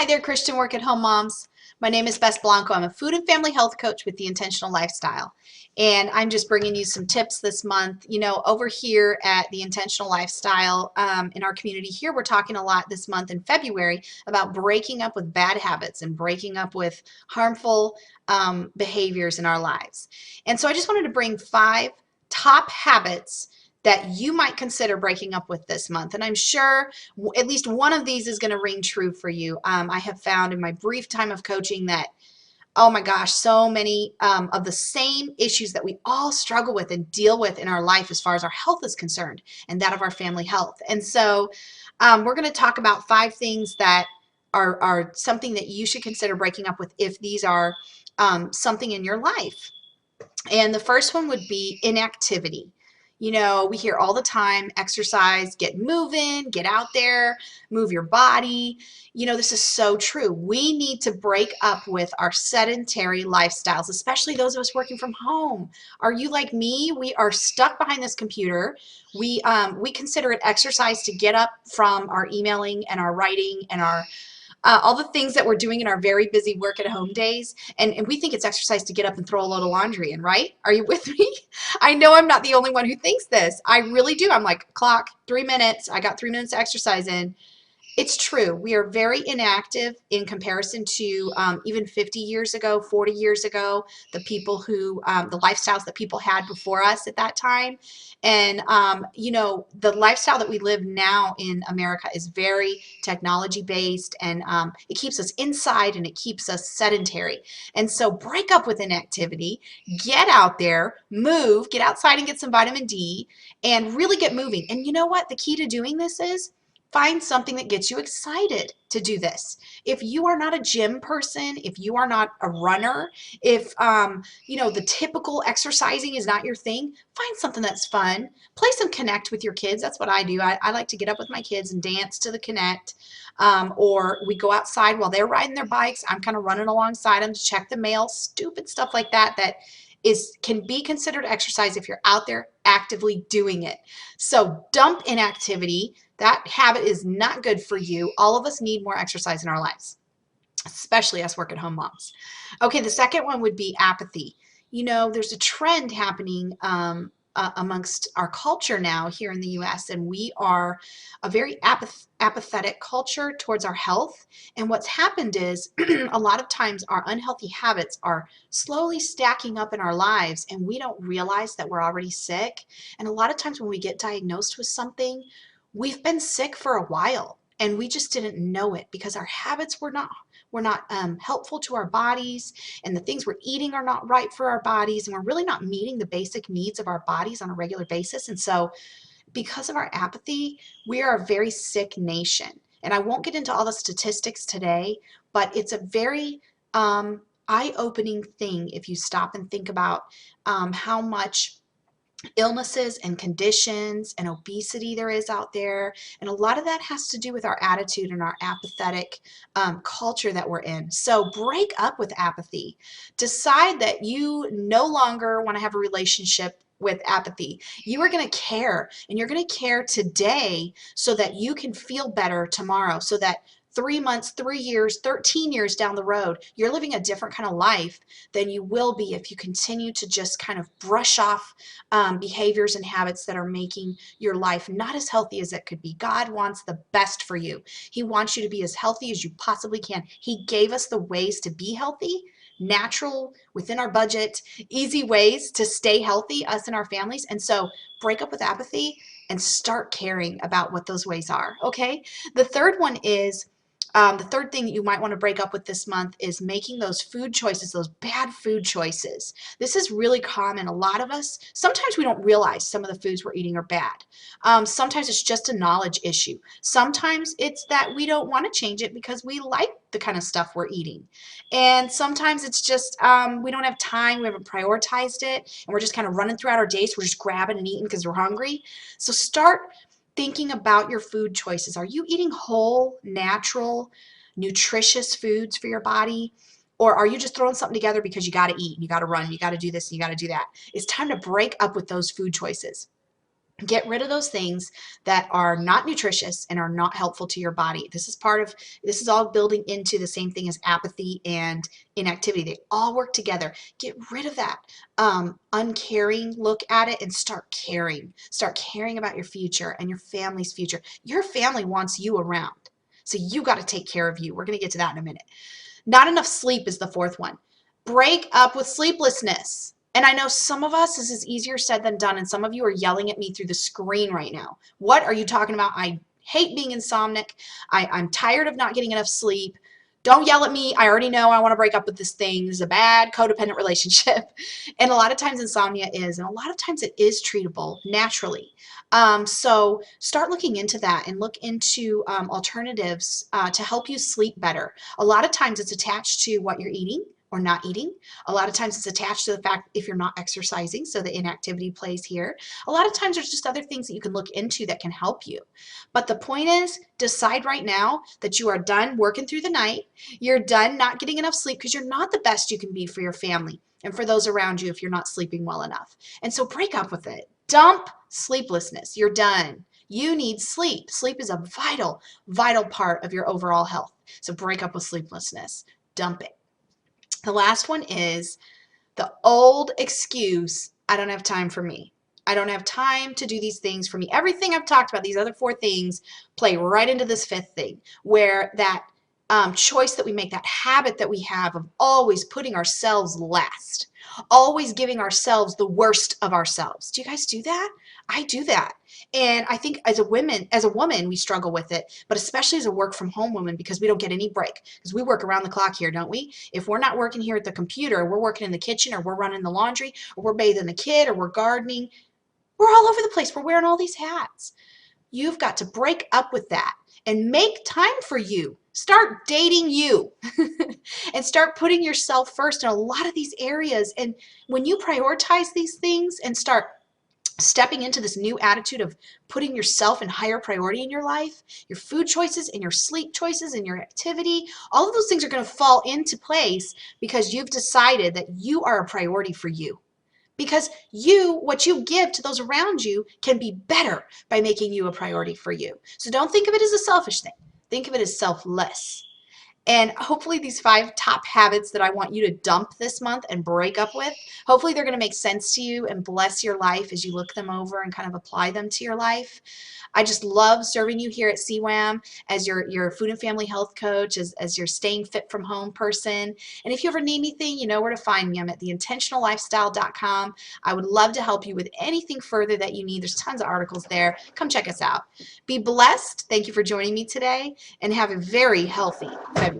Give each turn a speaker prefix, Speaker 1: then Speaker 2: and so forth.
Speaker 1: Hi there, Christian Work at Home moms. My name is Bess Blanco. I'm a food and family health coach with The Intentional Lifestyle. And I'm just bringing you some tips this month. You know, over here at The Intentional Lifestyle, in our community here, we're talking a lot this month in February about breaking up with bad habits and breaking up with harmful behaviors in our lives. And so I just wanted to bring 5 top habits that you might consider breaking up with this month. And I'm sure at least one of these is going to ring true for you. I have found in my brief time of coaching that, oh my gosh, so many of the same issues that we all struggle with and deal with in our life as far as our health is concerned and that of our family health. And so we're going to talk about 5 things that are something that you should consider breaking up with if these are something in your life. And the first one would be inactivity. You know, we hear all the time, exercise, get moving, get out there, move your body. You know, this is so true. We need to break up with our sedentary lifestyles, especially those of us working from home. Are you like me? We are stuck behind this computer. We consider it exercise to get up from our emailing and our writing and our all the things that we're doing in our very busy work at home days. And we think it's exercise to get up and throw a load of laundry in, right? Are you with me? I know I'm not the only one who thinks this. I really do. I'm like, clock, 3 minutes. I got 3 minutes to exercise in. It's true. We are very inactive in comparison to even 50 years ago, 40 years ago, the people who, the lifestyles that people had before us at that time. And, you know, the lifestyle that we live now in America is very technology based, and it keeps us inside and it keeps us sedentary. And so break up with inactivity, get out there, move, get outside and get some vitamin D, and really get moving. And you know what? The key to doing this is find something that gets you excited to do this. If you are not a gym person, if you are not a runner, if you know, the typical exercising is not your thing, find something that's fun. Play some Connect with your kids. That's what I do. I like to get up with my kids and dance to the Connect. Or we go outside while they're riding their bikes. I'm kind of running alongside them to check the mail. Stupid stuff like that that can be considered exercise if you're out there actively doing it. So dump inactivity. That habit is not good for you. All of us need more exercise in our lives, especially us work at home moms. Okay, the second one would be apathy. You know, there's a trend happening amongst our culture now here in the US, and we are a very apathetic culture towards our health. And what's happened is a lot of times our unhealthy habits are slowly stacking up in our lives, and we don't realize that we're already sick. And a lot of times when we get diagnosed with something, we've been sick for a while and we just didn't know it because our habits were not helpful to our bodies, and the things we're eating are not right for our bodies, and we're really not meeting the basic needs of our bodies on a regular basis. And so because of our apathy, we are a very sick nation. And I won't get into all the statistics today, but it's a very eye-opening thing if you stop and think about how much illnesses and conditions and obesity there is out there. And a lot of that has to do with our attitude and our apathetic culture that we're in. So break up with apathy. Decide that you no longer want to have a relationship with apathy. You are going to care, and you're going to care today so that you can feel better tomorrow, so that 3 months, 3 years, 13 years down the road, you're living a different kind of life than you will be if you continue to just kind of brush off behaviors and habits that are making your life not as healthy as it could be. God wants the best for you. He wants you to be as healthy as you possibly can. He gave us the ways to be healthy, natural, within our budget, easy ways to stay healthy, us and our families. And so break up with apathy and start caring about what those ways are, okay? The third one is the third thing you might want to break up with this month is making those food choices, those bad food choices. This is really common. A lot of us, sometimes we don't realize some of the foods we're eating are bad. Sometimes it's just a knowledge issue. Sometimes it's that we don't want to change it because we like the kind of stuff we're eating. And sometimes it's just we don't have time, we haven't prioritized it, and we're just kind of running throughout our days. We're just grabbing and eating because we're hungry. So start thinking about your food choices. Are you eating whole, natural, nutritious foods for your body? Or are you just throwing something together because you got to eat, and you got to run, you got to do this, and you got to do that? It's time to break up with those food choices. Get rid of those things that are not nutritious and are not helpful to your body. This is all building into the same thing as apathy and inactivity. They all work together. Get rid of that uncaring look at it and start caring. Start caring about your future and your family's future. Your family wants you around. So you got to take care of you. We're going to get to that in a minute. Not enough sleep is the fourth one. Break up with sleeplessness. And I know some of us, this is easier said than done, and some of you are yelling at me through the screen right now. What are you talking about? I hate being insomniac. I'm tired of not getting enough sleep. Don't yell at me. I already know I want to break up with this thing. This is a bad codependent relationship. And a lot of times insomnia is, and a lot of times it is treatable naturally. So start looking into that and look into alternatives to help you sleep better. A lot of times it's attached to what you're eating or not eating. A lot of times it's attached to the fact if you're not exercising, so the inactivity plays here. A lot of times there's just other things that you can look into that can help you. But the point is, decide right now that you are done working through the night. You're done not getting enough sleep because you're not the best you can be for your family and for those around you if you're not sleeping well enough. And so break up with it. Dump sleeplessness. You're done. You need sleep. Sleep is a vital, vital part of your overall health. So break up with sleeplessness. Dump it. The last one is the old excuse, I don't have time for me. I don't have time to do these things for me. Everything I've talked about, these other four things, play right into this fifth thing, where that choice that we make, that habit that we have of always putting ourselves last, always giving ourselves the worst of ourselves. Do you guys do that? I do that. And I think as a woman, we struggle with it, but especially as a work from home woman, because we don't get any break, because we work around the clock here, don't we? If we're not working here at the computer, we're working in the kitchen, or we're running the laundry, or we're bathing the kid, or we're gardening. We're all over the place. We're wearing all these hats. You've got to break up with that and make time for you. Start dating you and start putting yourself first in a lot of these areas. And when you prioritize these things and start stepping into this new attitude of putting yourself in higher priority in your life, your food choices and your sleep choices and your activity, all of those things are going to fall into place because you've decided that you are a priority for you. Because what you give to those around you can be better by making you a priority for you. So don't think of it as a selfish thing. Think of it as selfless. And hopefully these 5 top habits that I want you to dump this month and break up with, hopefully they're going to make sense to you and bless your life as you look them over and kind of apply them to your life. I just love serving you here at CWAM as your food and family health coach, as your staying fit from home person. And if you ever need anything, you know where to find me. I'm at theintentionallifestyle.com. I would love to help you with anything further that you need. There's tons of articles there. Come check us out. Be blessed. Thank you for joining me today, and have a very healthy February.